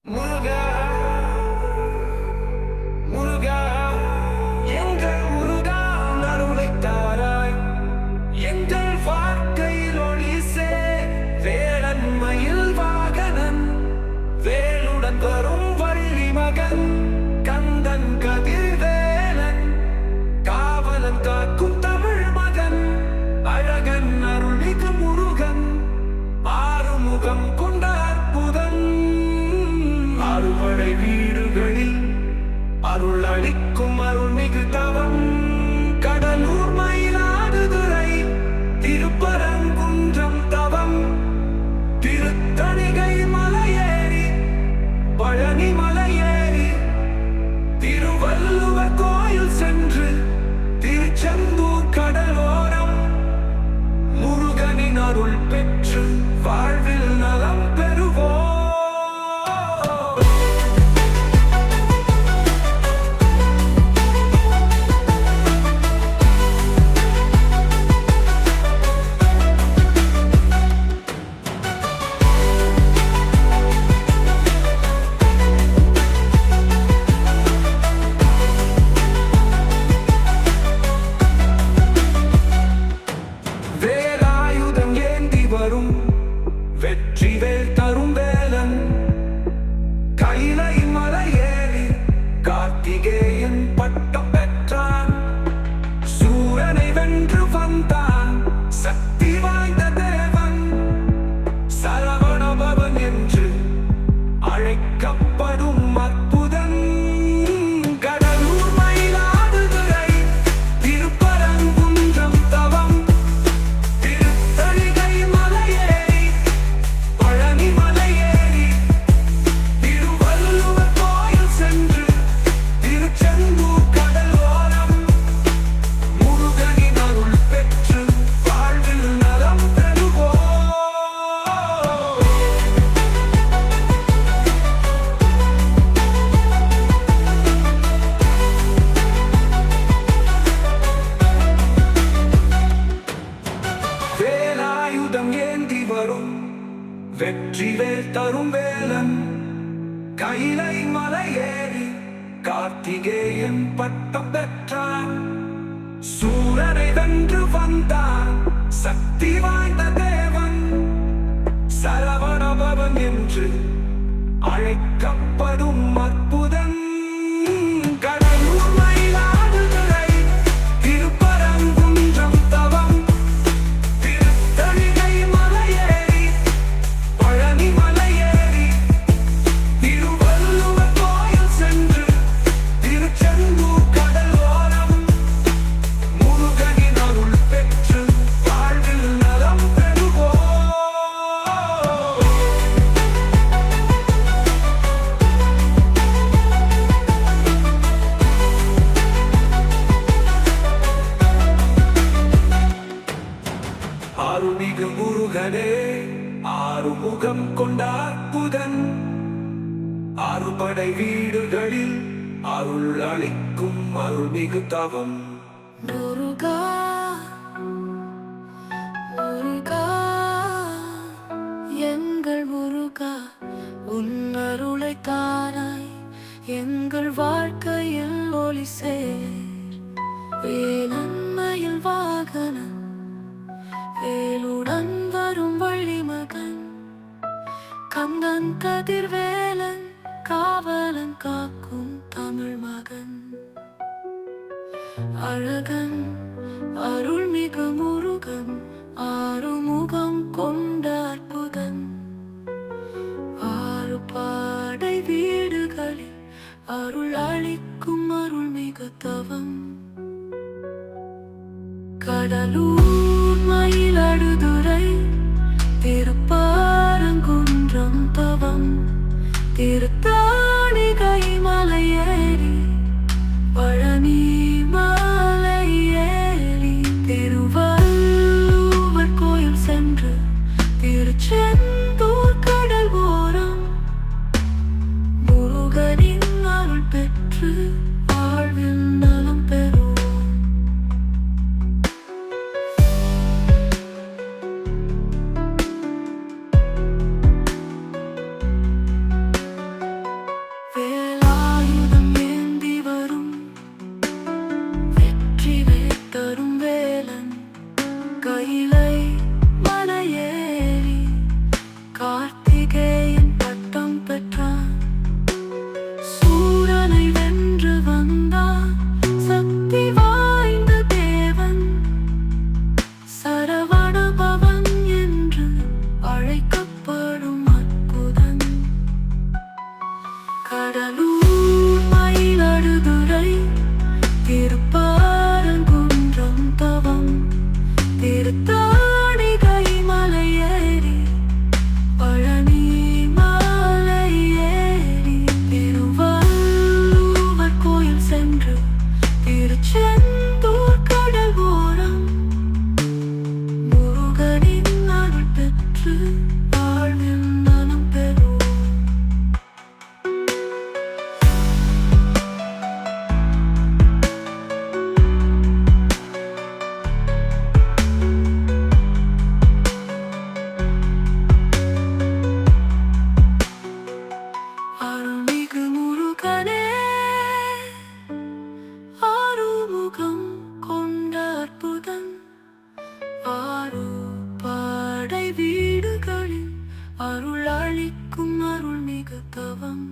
முருகா முருகா எங்கள் முருகா அருளைத் தாராய் எங்கள் வாழ்க்கையில் ஒளிசே வேலன் மயில் வாகனன் வேலுடன் வரும் வள்ளி மகன் கந்தன் கதிர்வேலன் காவலன் காக்கும் தமிழ் மகன் அழகன் அருள்மிகு முருகன் ஆறுமுகம் கொண்ட அற்புதன் அறுபடை வீடுகளில் அருள் அளிக்கும் அருள்மிகு தவம் கடலூர் மயிலாடுதுறை திருப்பரங்குன்றம் தவம் திருத்தணிகை மலையேறி பழனி மலையேறி திருவள்ளுவர் கோயில் சென்று திருச்செந்தூர் கடலோரம் முருகனின் அருள் பெற்று வாழ்வில் நலம் பெறுவோம். வேலாயுதம் ஏந்தி வரும் வெற்றி வேல் தரும் வேலன் கைலை மலையேறி கார்த்திகேயன் பட்டம் பெற்றான் சூரனை வென்று வந்தான் சக்தி வாய்ந்த தேவன் சரவணபவன் என்று அழைக்கப்படும் அற்புதன் கடலூர் மயிலாடுதுறை திருப்பரங்குன்றம் தவம் திருத்தணிகை மலையேறி பழனி மலையேறி திருவள்ளுவர் கோயில் சென்று திருச்செந்தூர் கடலோரம் முருகனின் அருள் பெற்று வாழ்வில் நலம் பெறுவோம். வேலாயுதம் ஏந்தி வரும் வெற்றி வேல் தரும் வேலன் கைலை மலையேறி கார்த்திகேயன் பட்டம் பெற்றான் சூரனை வென்று வந்தான் சக்தி வாய்ந்த தேவன் சரவணபவன் என்று அழைக்கப்படும் அற்புதன் கடலூர் மயிலாடுதுறை திருப்பரங்குன்றம் தவம் திருத்தணிகை மலையேறி பழனி மலையேறி திருவள்ளுவர் கோயில் சென்று திருச்செந்தூர் கடலோரம் முருகனின் அருள் பெற்று வாழ்வில் நலம் பெறுவோம். அருள்மிகு முருகனே ஆறுமுகம் கொண்ட அற்புதன் அறுபடை வீடுகளில் அருள் அளிக்கும் அருள்மிகு தவம் முருகா முருகா எங்கள் முருகா உன் அருளைத் தாராய் எங்கள் வாழ்க்கையில் ஒளி சேர் வேலன் மயில் வாகனன் வேலுடன் வரும் வள்ளி மகன் கந்தன் கதிர்வேலன் காவலன் காக்கும் தமிழ் மகன் அழகன் அருள்மிகு முருகன் ஆறுமுகம் கொண்ட அற்புதன் ஆறு பாடை வீடுகளில் அருள் அளிக்கும் அருள்மிகு தவம் கடலூர் மயிலாடுதுறை திருப்பரங்குன்றம் தவம் திருத்தணிகை மலையேறி பழனி மலையேறி திருவள்ளுவர் கோயில் சென்று திருச்செந்தூர் கடல் ஓரம் முருகனின் அருள் பெற்று வாழ்வில் நலம் பெறுவோம். கடலூர் மயிலாடுதுறை திருப்பரங்குன்றம் தவம் திருத்தாணிகை மலையேறி பழனி மலையேறி திருவள்ளுவர் கோயில் சென்று திருச்செந்தூர் கடல் ஓரம் முருகனின் அருள் பெற்று வாழ்வில் நலம் பெறுவோம். அருள்மிகு முருகனே ஆறுமுகம் கொண்ட அற்புதன் ஆறு படை வீடுகளில் அருள் அளிக்கும் அருள்மிகு தவம்